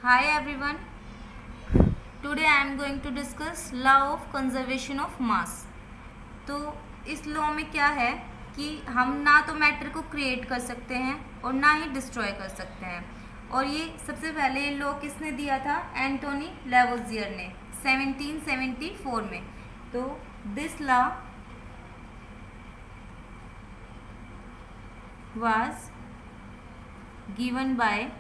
Hi everyone. Today I am going to discuss law of conservation of mass. तो इस law में क्या है कि हम ना तो मैटर को क्रिएट कर सकते हैं और ना ही डिस्ट्रॉय कर सकते हैं। और ये सबसे पहले ये लॉ किसने दिया था? एंटोनी लेवोजियर ने 1774 में। तो this law was given by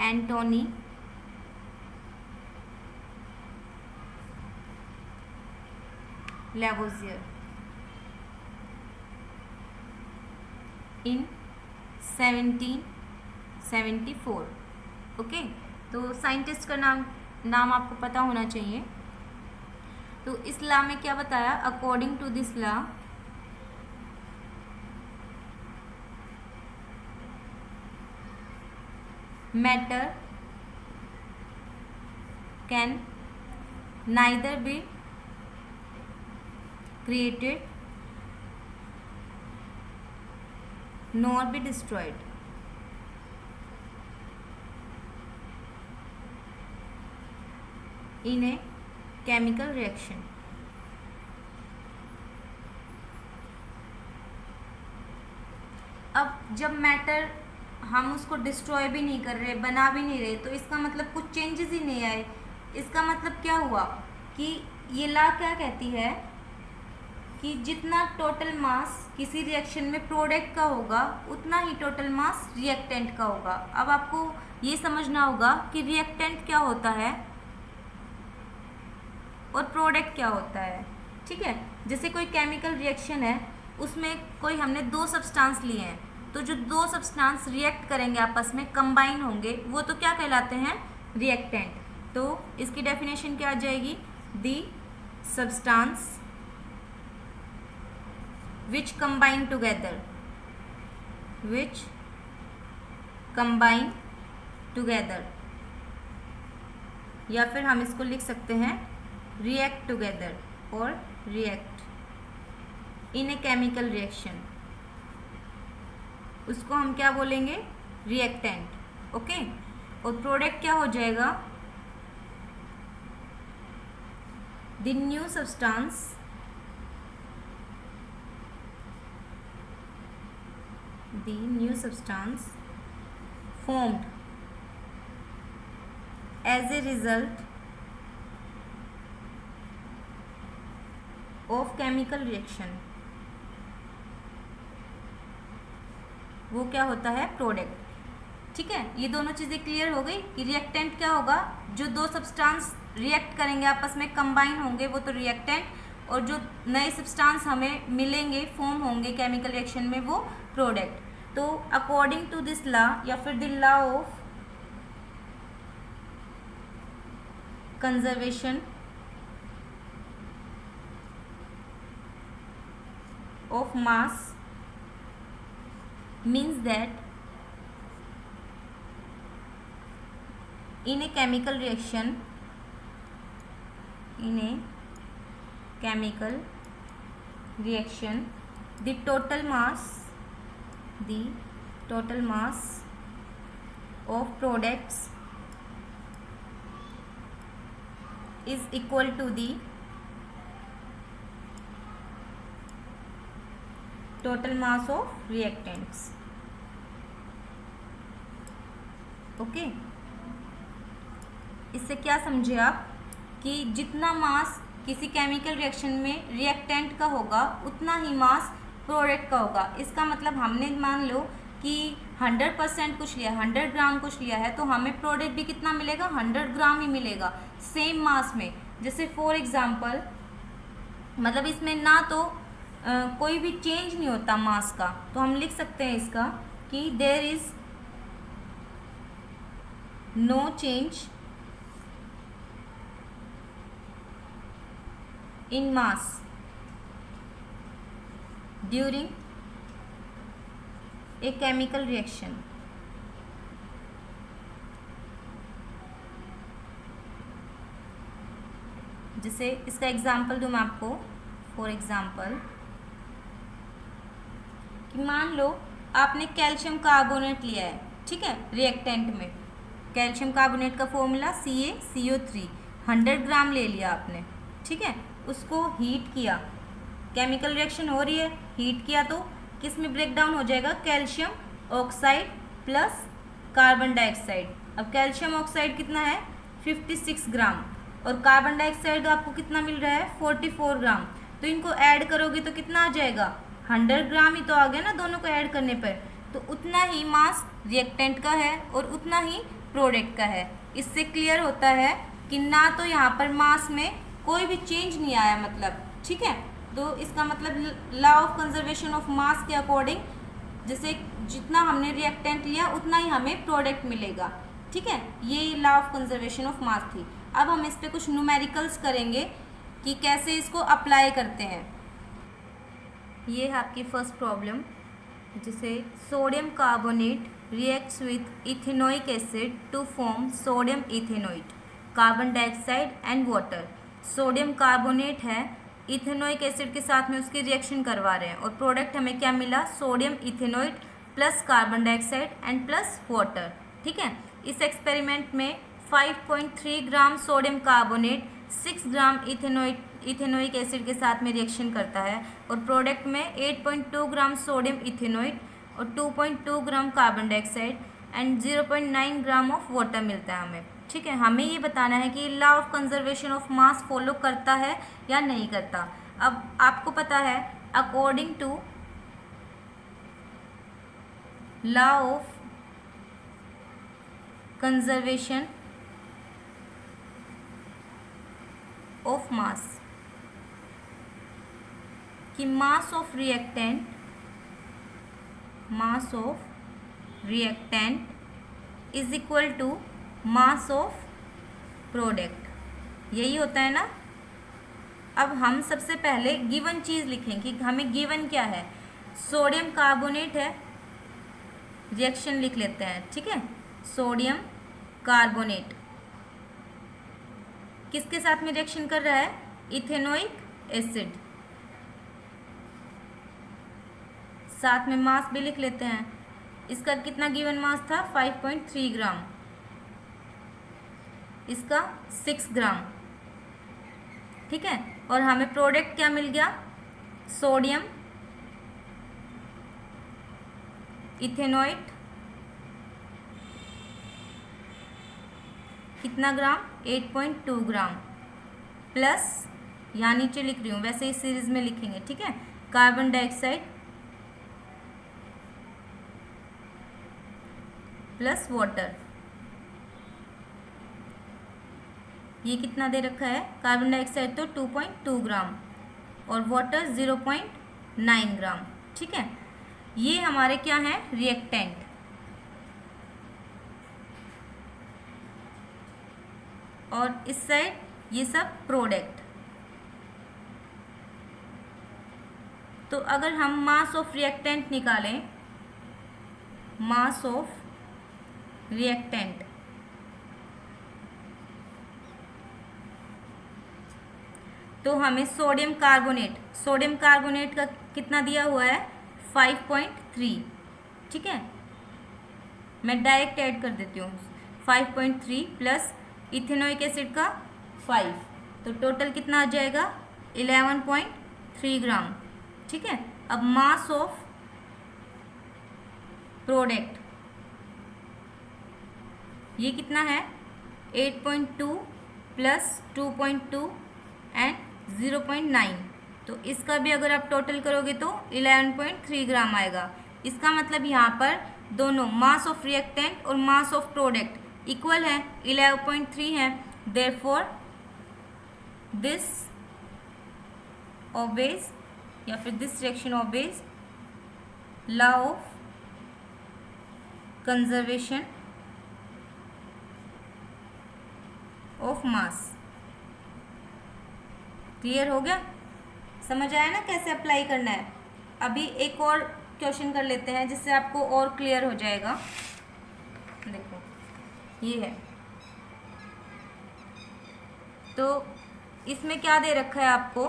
Antony Lavoisier in 1774। Okay, तो साइंटिस्ट का नाम आपको पता होना चाहिए। तो इस लॉ में क्या बताया? According to this law matter can neither be created nor be destroyed in a chemical reaction। अब जब मैटर हम उसको डिस्ट्रॉय भी नहीं कर रहे, बना भी नहीं रहे, तो इसका मतलब कुछ चेंजेस ही नहीं आए। इसका मतलब क्या हुआ कि ये लॉ क्या कहती है कि जितना टोटल मास किसी रिएक्शन में प्रोडक्ट का होगा उतना ही टोटल मास रिएक्टेंट का होगा। अब आपको ये समझना होगा कि रिएक्टेंट क्या होता है और प्रोडक्ट क्या होता है। ठीक है, जैसे कोई केमिकल रिएक्शन है, उसमें कोई हमने दो सब्सटेंस लिए हैं, तो जो दो सब्सटेंस रिएक्ट करेंगे आपस में, कंबाइन होंगे, वो तो क्या कहलाते हैं? रिएक्टेंट। तो इसकी डेफिनेशन क्या आ जाएगी? दी सब्सटेंस विच कंबाइन टुगेदर, या फिर हम इसको लिख सकते हैं रिएक्ट टुगेदर और react in A chemical reaction, उसको हम क्या बोलेंगे? रिएक्टेंट। ओके, और प्रोडक्ट क्या हो जाएगा? The new substance formed as a result of chemical reaction, वो क्या होता है? प्रोडक्ट। ठीक है, ये दोनों चीज़ें क्लियर हो गई कि रिएक्टेंट क्या होगा? जो दो सब्सटेंस रिएक्ट करेंगे आपस में, कंबाइन होंगे, वो तो रिएक्टेंट, और जो नए सब्सटेंस हमें मिलेंगे, फॉर्म होंगे केमिकल रिएक्शन में, वो प्रोडक्ट। तो अकॉर्डिंग टू दिस लॉ या फिर the law of conservation of mass means that in a chemical reaction the total mass of products is equal to the total mass of reactants। Okay, इससे क्या समझे आप कि जितना मास किसी केमिकल रिएक्शन में रिएक्टेंट का होगा उतना ही मास प्रोडक्ट का होगा। इसका मतलब हमने मान लो कि 100% कुछ लिया, 100 ग्राम कुछ लिया है, तो हमें प्रोडक्ट भी कितना मिलेगा? 100 ग्राम ही मिलेगा, सेम मास में। जैसे फॉर एग्जांपल, मतलब इसमें ना तो कोई भी चेंज नहीं होता मास का, तो हम लिख सकते हैं इसका कि there is no change in mass during a chemical reaction. जैसे इसका एग्जाम्पल दूँ मैं आपको, फॉर एग्जाम्पल कि मान लो आपने कैल्शियम कार्बोनेट लिया है, ठीक है। रिएक्टेंट में कैल्शियम कार्बोनेट का फॉर्मूला CaCO3, 100 ग्राम ले लिया आपने, ठीक है। उसको हीट किया, केमिकल रिएक्शन हो रही है, हीट किया तो किस में ब्रेक डाउन हो जाएगा, calcium oxide plus carbon dioxide. अब कैल्शियम ऑक्साइड कितना है 56 ग्राम और कार्बन डाइऑक्साइड आपको कितना मिल रहा है 44 ग्राम। तो इनको ऐड करोगे तो कितना आ जाएगा 100 ग्राम ही तो आ गया ना दोनों को ऐड करने पर। तो उतना ही मास रिएक्टेंट का है और उतना ही प्रोडक्ट का है। इससे क्लियर होता है कि ना तो यहाँ पर मास में कोई भी चेंज नहीं आया मतलब, ठीक है। तो इसका मतलब लॉ ऑफ कंजर्वेशन ऑफ मास के अकॉर्डिंग जैसे जितना हमने रिएक्टेंट लिया उतना ही हमें प्रोडक्ट मिलेगा, ठीक है। ये लॉ ऑफ कंजर्वेशन ऑफ मास थी। अब हम इस पे कुछ न्यूमेरिकल्स करेंगे कि कैसे इसको अप्लाई करते हैं। ये है आपकी फर्स्ट प्रॉब्लम, जिसे sodium carbonate reacts with ethanoic acid to form sodium ethanoate, carbon dioxide and water. Sodium carbonate है, इथेनोइक एसिड के साथ में उसकी रिएक्शन करवा रहे हैं और प्रोडक्ट हमें क्या मिला, sodium ethanoate plus carbon dioxide and plus water, ठीक है। इस एक्सपेरिमेंट में 5.3 ग्राम सोडियम कार्बोनेट 6 ग्राम इथेनोइक एसिड के साथ में रिएक्शन करता है और प्रोडक्ट में 8.2 ग्राम सोडियम इथेनोइट और 2.2 gram carbon dioxide and 0.9 gram of water मिलता है हमें, ठीक है। हमें ये बताना है कि law of conservation of mass follow करता है या नहीं करता। अब आपको पता है according to law of conservation of mass कि mass of reactant is equal to mass of product, यही होता है ना। अब हम सबसे पहले गिवन चीज़ लिखें कि हमें गिवन क्या है, सोडियम कार्बोनेट है, रिएक्शन लिख लेते हैं, ठीक है। सोडियम कार्बोनेट किसके साथ में रिएक्शन कर रहा है, इथेनोइक एसिड, साथ में मास भी लिख लेते हैं। इसका कितना गिवन मास था 5.3 ग्राम, इसका 6 ग्राम, ठीक है। और हमें प्रोडक्ट क्या मिल गया, सोडियम इथेनोइट कितना ग्राम 8.2 ग्राम प्लस, यहाँ नीचे लिख रही हूँ वैसे ही सीरीज में लिखेंगे, ठीक है, कार्बन डाइऑक्साइड प्लस वाटर। ये कितना दे रखा है, कार्बन डाइऑक्साइड तो 2.2 ग्राम और वाटर 0.9 ग्राम, ठीक है। ये हमारे क्या हैं, रिएक्टेंट। और इस साइड ये सब प्रोडक्ट। तो अगर हम मास ऑफ रिएक्टेंट निकालें, मास ऑफ रिएक्टेंट तो हमें सोडियम कार्बोनेट का कितना दिया हुआ है 5.3, ठीक है। मैं डायरेक्ट ऐड कर देती हूँ 5.3 प्लस इथेनोइक एसिड का 5, तो टोटल कितना आ जाएगा 11.3 ग्राम, ठीक है। अब मास ऑफ प्रोडक्ट ये कितना है 8.2 प्लस 2.2 एंड 0.9, तो इसका भी अगर आप टोटल करोगे तो 11.3 ग्राम आएगा। इसका मतलब यहाँ पर दोनों मास ऑफ रिएक्टेंट और मास ऑफ प्रोडक्ट इक्वल है, 11.3 है। देयरफॉर दिस ओबेज या फिर this reaction obeys law of conservation of mass. Clear हो गया, समझ आया ना कैसे अप्लाई करना है। अभी एक और क्वेश्चन कर लेते हैं जिससे आपको और क्लियर हो जाएगा। देखो ये है, तो इसमें क्या दे रखा है आपको,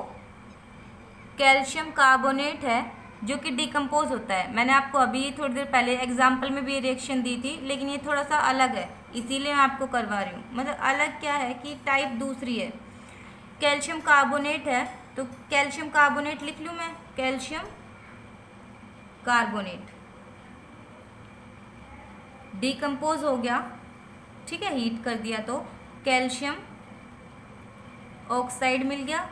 कैल्शियम कार्बोनेट है जो कि डिकम्पोज होता है। मैंने आपको अभी थोड़ी देर पहले एग्जाम्पल में भी रिएक्शन दी थी, लेकिन ये थोड़ा सा अलग है, इसीलिए मैं आपको करवा रही हूँ। मतलब अलग क्या है कि टाइप दूसरी है। कैल्शियम कार्बोनेट है, तो कैल्शियम कार्बोनेट लिख लूँ मैं, कैल्शियम कार्बोनेट डिकम्पोज हो गया, ठीक है, हीट कर दिया तो कैल्शियम ऑक्साइड मिल गया,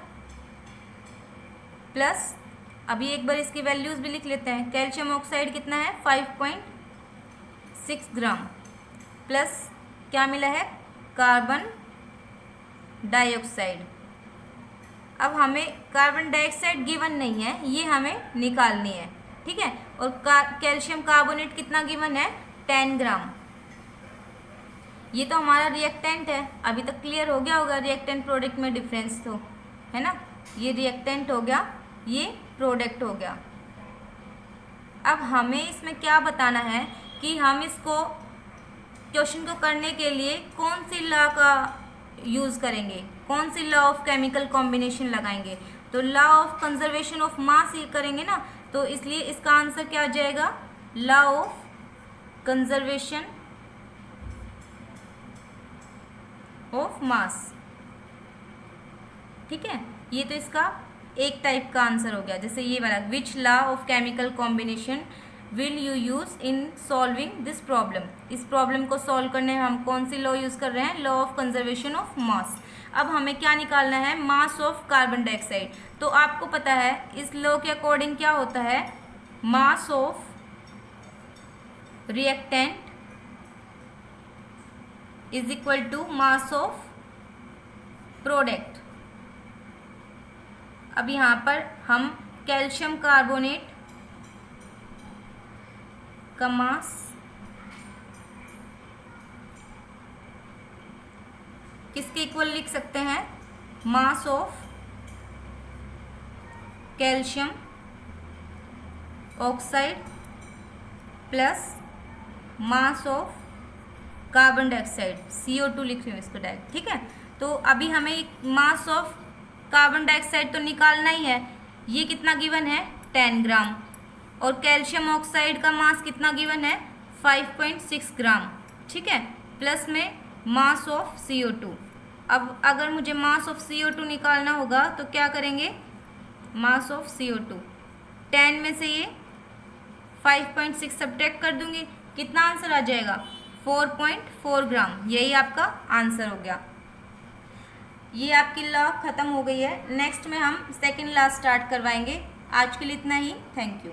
प्लस अभी एक बार इसकी वैल्यूज़ भी लिख लेते हैं। कैल्शियम ऑक्साइड कितना है 5.6 ग्राम, प्लस क्या मिला है कार्बन डाइऑक्साइड। अब हमें कार्बन डाइऑक्साइड गिवन नहीं है, ये हमें निकालनी है, ठीक है। और कैल्शियम कार्बोनेट कितना गिवन है 10 ग्राम। ये तो हमारा रिएक्टेंट है, अभी तक क्लियर हो गया होगा रिएक्टेंट प्रोडक्ट में डिफरेंस तो, है ना। ये रिएक्टेंट हो गया, ये प्रोडक्ट हो गया। अब हमें इसमें क्या बताना है कि हम इसको क्वेश्चन को करने के लिए कौन सी लॉ का यूज़ करेंगे, कौन सी लॉ ऑफ केमिकल कॉम्बिनेशन लगाएंगे। तो law of conservation of mass ही करेंगे ना, तो इसलिए इसका आंसर क्या आ जाएगा law of conservation of mass, ठीक है। ये तो इसका एक टाइप का आंसर हो गया। जैसे ये वाला, which law of chemical combination will you use in solving this problem. इस प्रॉब्लम को सॉल्व करने में हम कौन सी लॉ यूज़ कर रहे हैं, लॉ ऑफ कंजर्वेशन ऑफ मास। अब हमें क्या निकालना है, मास ऑफ कार्बन डाइऑक्साइड। तो आपको पता है इस लॉ के अकॉर्डिंग क्या होता है, mass of reactant is equal to mass of product. अब यहाँ पर हम कैल्शियम कार्बोनेट का मास किसके इक्वल लिख सकते हैं, mass of calcium oxide plus mass of carbon dioxide CO2 लिख रही हूँ इसको डायरेक्ट, ठीक है। तो अभी हमें मास ऑफ कार्बन डाइऑक्साइड तो निकालना ही है। ये कितना गिवन है 10 ग्राम, और कैल्शियम ऑक्साइड का मास कितना गिवन है 5.6 ग्राम, ठीक है, प्लस में मास ऑफ CO2। अब अगर मुझे मास ऑफ CO2 निकालना होगा तो क्या करेंगे, मास ऑफ CO2 10 में से ये 5.6 सब्ट्रैक्ट कर दूंगी, कितना आंसर आ जाएगा 4.4 ग्राम। यही आपका आंसर हो गया। ये आपकी लॉ खत्म हो गई है। नेक्स्ट में हम सेकंड लॉ स्टार्ट करवाएंगे। आज के लिए इतना ही, थैंक यू।